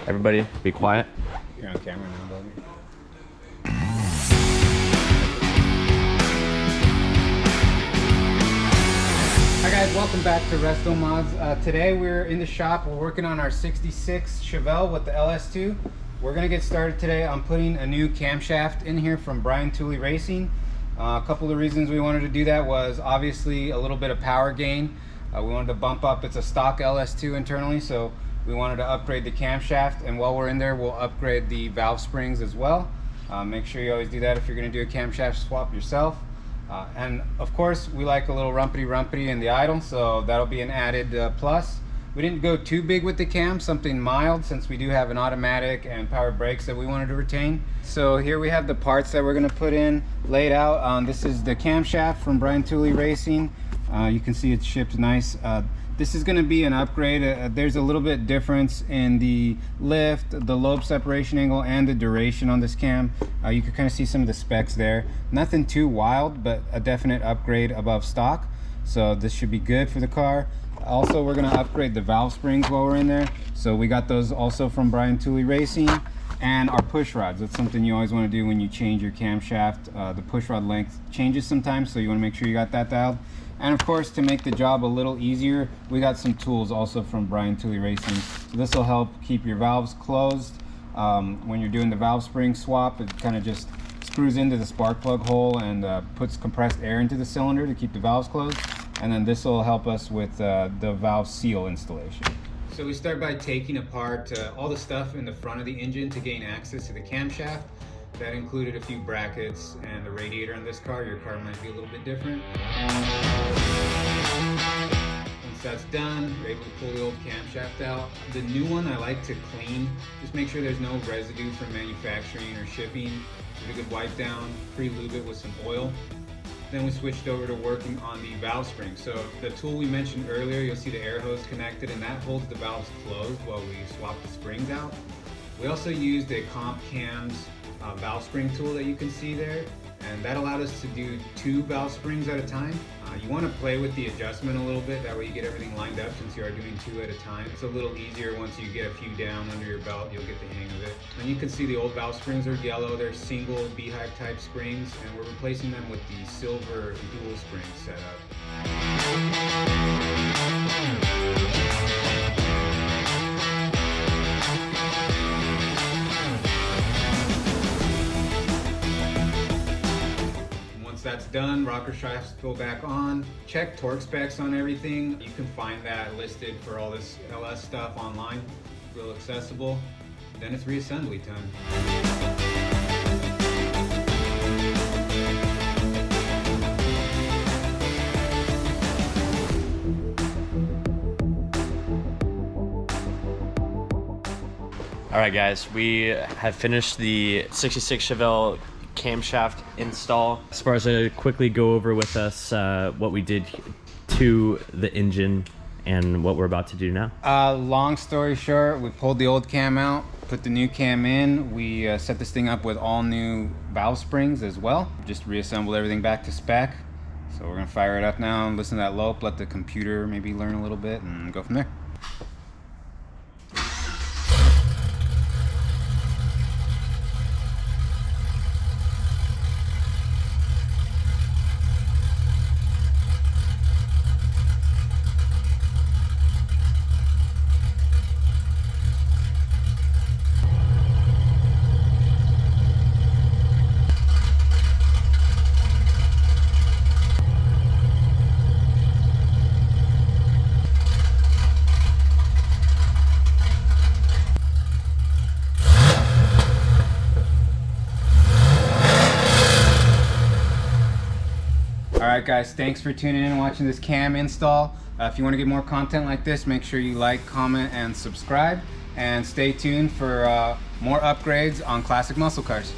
Everybody, be quiet. You're on camera now, buddy. Hi guys, welcome back to RestoMods. Today we're in the shop. We're working on our 66 Chevelle with the LS2. We're gonna get started today on putting a new camshaft in here from Brian Tooley Racing. A couple of reasons we wanted to do that was obviously a little bit of power gain. We wanted to bump up, it's a stock LS2 internally, so we wanted to upgrade the camshaft, and while we're in there we'll upgrade the valve springs as well. Make sure you always do that if you're going to do a camshaft swap yourself. And of course we like a little rumpity in the idle, so that'll be an added plus. We didn't go too big with the cam, something mild, since we do have an automatic and power brakes that we wanted to retain. So here we have the parts that we're going to put in laid out. This is the camshaft from Brian Tooley Racing. You can see it's shipped nice. This is going to be an upgrade. There's a little bit difference in the lift, the lobe separation angle, and the duration on this cam. You can kind of see some of the specs there. Nothing too wild, but a definite upgrade above stock. So this should be good for the car. Also, we're going to upgrade the valve springs while we're in there. So we got those also from Brian Tooley Racing. And our push rods. That's something you always want to do when you change your camshaft. The push rod length changes sometimes, so you want to make sure you got that dialed. And of course, to make the job a little easier, we got some tools also from Brian Tooley Racing. So this will help keep your valves closed. When you're doing the valve spring swap, it kind of just screws into the spark plug hole and puts compressed air into the cylinder to keep the valves closed. And then this will help us with the valve seal installation. So we start by taking apart all the stuff in the front of the engine to gain access to the camshaft. That included a few brackets and the radiator on this car. Your car might be a little bit different. Once that's done, we're able to pull the old camshaft out. The new one I like to clean. Just make sure there's no residue from manufacturing or shipping. Give it a good wipe down, pre-lube it with some oil. Then we switched over to working on the valve spring. So the tool we mentioned earlier, you'll see the air hose connected, and that holds the valves closed while we swap the springs out. We also used a comp cams valve spring tool that you can see there, and that allowed us to do 2 valve springs at a time. You want to play with the adjustment a little bit, that way you get everything lined up since you are doing 2 at a time. It's a little easier once you get a few down under your belt, you'll get the hang of it. And you can see the old valve springs are yellow, they're single beehive type springs, and we're replacing them with the silver dual spring setup. That's done, rocker shafts go back on. Check torque specs on everything. You can find that listed for all this LS stuff online, real accessible. Then it's reassembly time. All right, guys, we have finished the 66 Chevelle camshaft install. As far as to quickly go over with us what we did to the engine and what we're about to do now. Long story short, we pulled the old cam out, put the new cam in. We set this thing up with all new valve springs as well. Just reassembled everything back to spec. So we're gonna fire it up now and listen to that lope, let the computer maybe learn a little bit, and go from there. Alright guys, thanks for tuning in and watching this cam install. If you want to get more content like this, make sure you like, comment, and subscribe. And stay tuned for more upgrades on classic muscle cars.